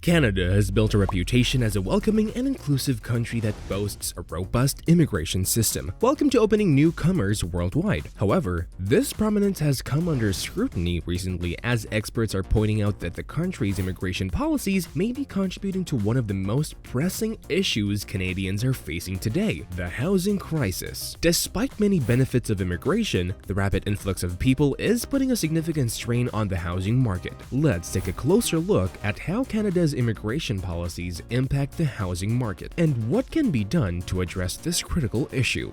Canada has built a reputation as a welcoming and inclusive country that boasts a robust immigration system. Welcome to opening newcomers worldwide. However, this prominence has come under scrutiny recently as experts are pointing out that the country's immigration policies may be contributing to one of the most pressing issues Canadians are facing today, the housing crisis. Despite many benefits of immigration, the rapid influx of people is putting a significant strain on the housing market. Let's take a closer look at how Canada's immigration policies impact the housing market and what can be done to address this critical issue.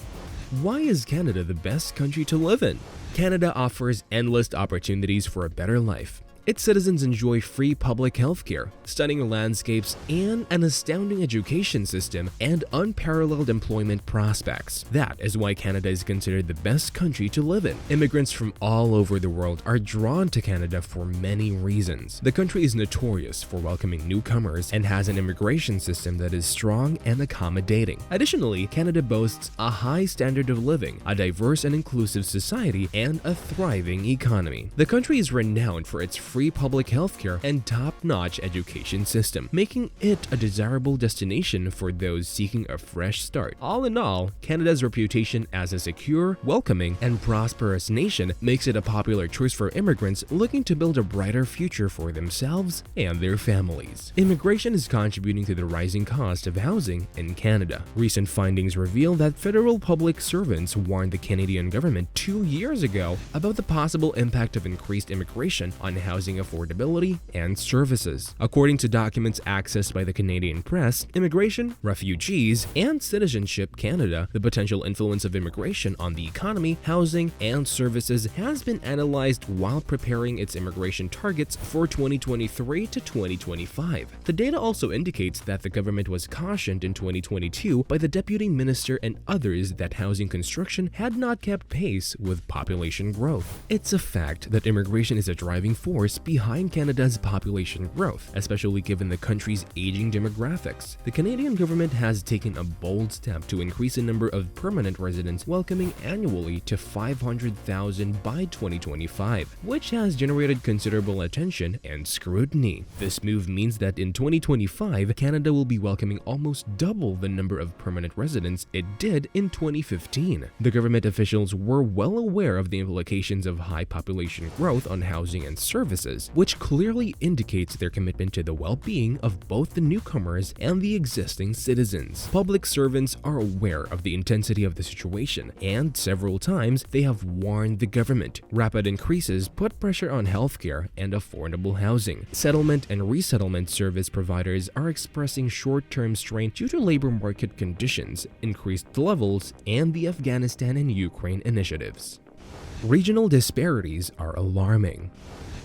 Why is Canada the best country to live in? Canada offers endless opportunities for a better life. Its citizens enjoy free public healthcare, stunning landscapes, and an astounding education system and unparalleled employment prospects. That is why Canada is considered the best country to live in. Immigrants from all over the world are drawn to Canada for many reasons. The country is notorious for welcoming newcomers and has an immigration system that is strong and accommodating. Additionally, Canada boasts a high standard of living, a diverse and inclusive society, and a thriving economy. The country is renowned for its free public healthcare and top-notch education system, making it a desirable destination for those seeking a fresh start. All in all, Canada's reputation as a secure, welcoming, and prosperous nation makes it a popular choice for immigrants looking to build a brighter future for themselves and their families. Immigration is contributing to the rising cost of housing in Canada. Recent findings reveal that federal public servants warned the Canadian government 2 years ago about the possible impact of increased immigration on housing affordability and services. According to documents accessed by the Canadian press, Immigration, Refugees, and Citizenship Canada, the potential influence of immigration on the economy, housing, and services has been analyzed while preparing its immigration targets for 2023 to 2025. The data also indicates that the government was cautioned in 2022 by the Deputy Minister and others that housing construction had not kept pace with population growth. It's a fact that immigration is a driving force behind Canada's population growth, especially given the country's aging demographics. The Canadian government has taken a bold step to increase the number of permanent residents welcoming annually to 500,000 by 2025, which has generated considerable attention and scrutiny. This move means that in 2025, Canada will be welcoming almost double the number of permanent residents it did in 2015. The government officials were well aware of the implications of high population growth on housing and services, which clearly indicates their commitment to the well-being of both the newcomers and the existing citizens. Public servants are aware of the intensity of the situation, and several times they have warned the government. Rapid increases put pressure on healthcare and affordable housing. Settlement and resettlement service providers are expressing short-term strain due to labor market conditions, increased levels, and the Afghanistan and Ukraine initiatives. Regional disparities are alarming.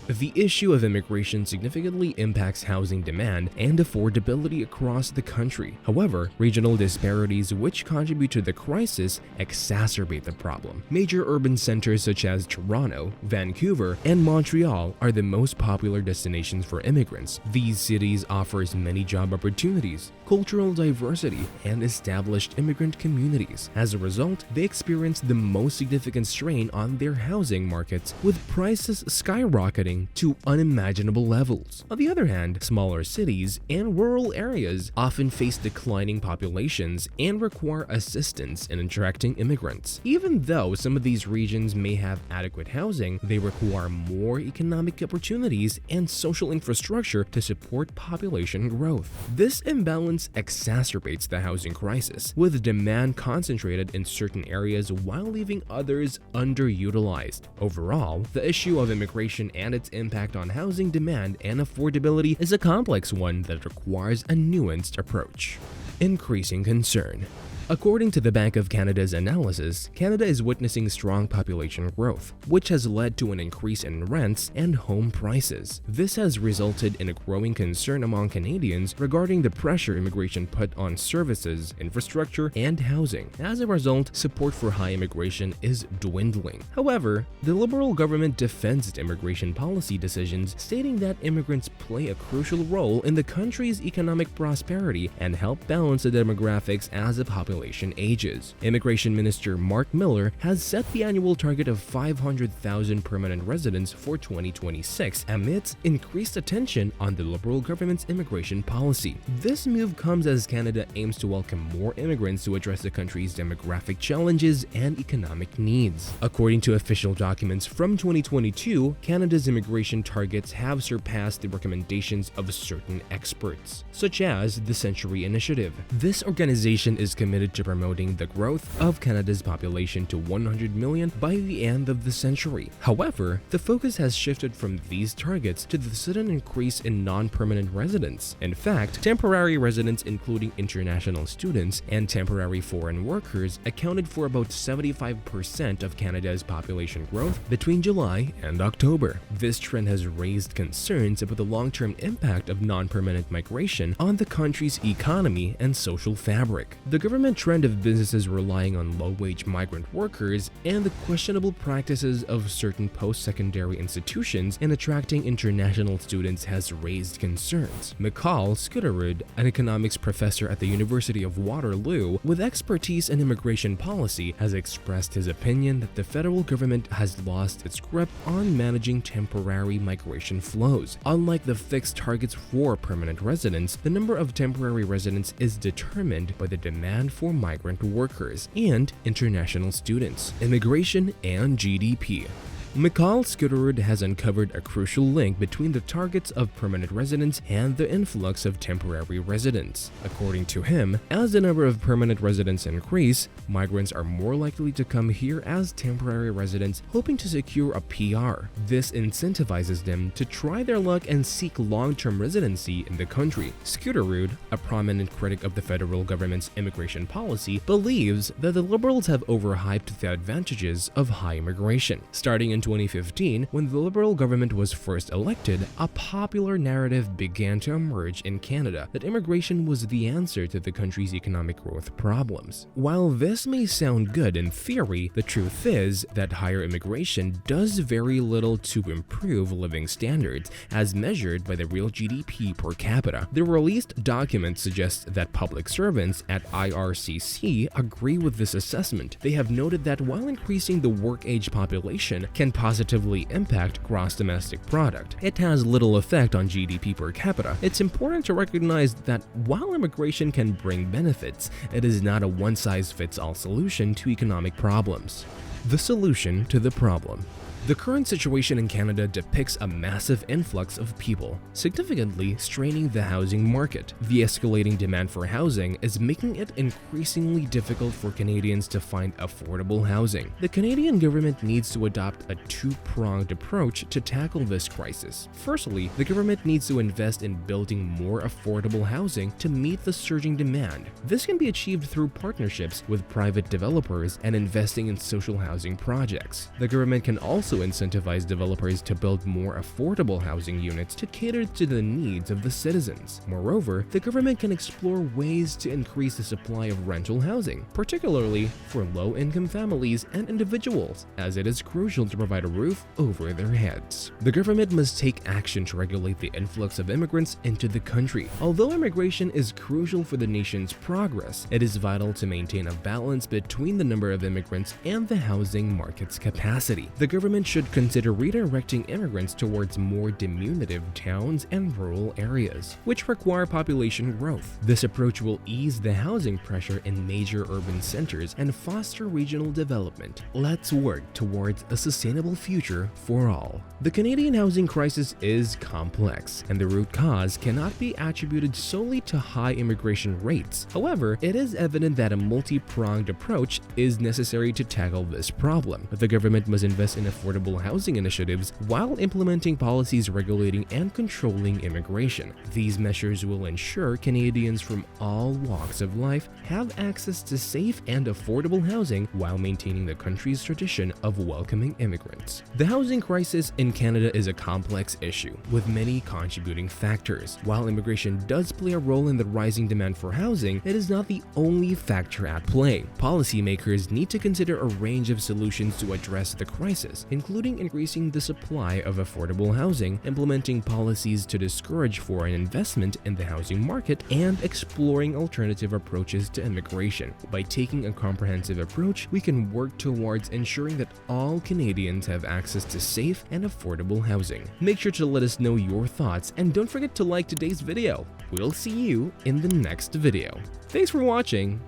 The issue of immigration significantly impacts housing demand and affordability across the country. However, regional disparities which contribute to the crisis exacerbate the problem. Major urban centers such as Toronto, Vancouver, and Montreal are the most popular destinations for immigrants. These cities offer many job opportunities, cultural diversity, and established immigrant communities. As a result, they experience the most significant strain on their housing markets, with prices skyrocketing to unimaginable levels. On the other hand, smaller cities and rural areas often face declining populations and require assistance in attracting immigrants. Even though some of these regions may have adequate housing, they require more economic opportunities and social infrastructure to support population growth. This imbalance exacerbates the housing crisis, with demand concentrated in certain areas while leaving others underutilized. Overall, the issue of immigration and its impact on housing demand and affordability is a complex one that requires a nuanced approach. Increasing concern. According to the Bank of Canada's analysis, Canada is witnessing strong population growth, which has led to an increase in rents and home prices. This has resulted in a growing concern among Canadians regarding the pressure immigration put on services, infrastructure, and housing. As a result, support for high immigration is dwindling. However, the Liberal government defends its immigration policy decisions, stating that immigrants play a crucial role in the country's economic prosperity and help balance the demographics as the population population ages. Immigration Minister Mark Miller has set the annual target of 500,000 permanent residents for 2026 amidst increased attention on the Liberal government's immigration policy. This move comes as Canada aims to welcome more immigrants to address the country's demographic challenges and economic needs. According to official documents from 2022, Canada's immigration targets have surpassed the recommendations of certain experts, such as the Century Initiative. This organization is committed to promoting the growth of Canada's population to 100 million by the end of the century. However, the focus has shifted from these targets to the sudden increase in non-permanent residents. In fact, temporary residents, including international students and temporary foreign workers, accounted for about 75% of Canada's population growth between July and October. This trend has raised concerns about the long-term impact of non-permanent migration on the country's economy and social fabric. The government trend of businesses relying on low-wage migrant workers and the questionable practices of certain post-secondary institutions in attracting international students has raised concerns. Michal Scutterud, an economics professor at the University of Waterloo with expertise in immigration policy, has expressed his opinion that the federal government has lost its grip on managing temporary migration flows. Unlike the fixed targets for permanent residents, the number of temporary residents is determined by the demand for migrant workers and international students, immigration, and GDP. Michal Scutterud has uncovered a crucial link between the targets of permanent residents and the influx of temporary residents. According to him, as the number of permanent residents increase, migrants are more likely to come here as temporary residents hoping to secure a PR. This incentivizes them to try their luck and seek long-term residency in the country. Scutterud, a prominent critic of the federal government's immigration policy, believes that the Liberals have overhyped the advantages of high immigration. Starting in 2015, when the Liberal government was first elected, a popular narrative began to emerge in Canada that immigration was the answer to the country's economic growth problems. While this may sound good in theory, the truth is that higher immigration does very little to improve living standards as measured by the real GDP per capita. The released document suggests that public servants at IRCC agree with this assessment. They have noted that while increasing the work-age population can positively impact gross domestic product, it has little effect on GDP per capita. It's important to recognize that while immigration can bring benefits, it is not a one-size-fits-all solution to economic problems. The solution to the problem. The current situation in Canada depicts a massive influx of people, significantly straining the housing market. The escalating demand for housing is making it increasingly difficult for Canadians to find affordable housing. The Canadian government needs to adopt a two-pronged approach to tackle this crisis. Firstly, the government needs to invest in building more affordable housing to meet the surging demand. This can be achieved through partnerships with private developers and investing in social housing projects. The government can also incentivize developers to build more affordable housing units to cater to the needs of the citizens. Moreover, the government can explore ways to increase the supply of rental housing, particularly for low-income families and individuals, as it is crucial to provide a roof over their heads. The government must take action to regulate the influx of immigrants into the country. Although immigration is crucial for the nation's progress, it is vital to maintain a balance between the number of immigrants and the housing market's capacity. The government should consider redirecting immigrants towards more diminutive towns and rural areas, which require population growth. This approach will ease the housing pressure in major urban centers and foster regional development. Let's work towards a sustainable future for all. The Canadian housing crisis is complex, and the root cause cannot be attributed solely to high immigration rates. However, it is evident that a multi-pronged approach is necessary to tackle this problem. The government must invest in affordable housing initiatives while implementing policies regulating and controlling immigration. These measures will ensure Canadians from all walks of life have access to safe and affordable housing while maintaining the country's tradition of welcoming immigrants. The housing crisis in Canada is a complex issue with many contributing factors. While immigration does play a role in the rising demand for housing, it is not the only factor at play. Policymakers need to consider a range of solutions to address the crisis, including increasing the supply of affordable housing, implementing policies to discourage foreign investment in the housing market, and exploring alternative approaches to immigration. By taking a comprehensive approach, we can work towards ensuring that all Canadians have access to safe and affordable housing. Make sure to let us know your thoughts, and don't forget to like today's video. We'll see you in the next video. Thanks for watching.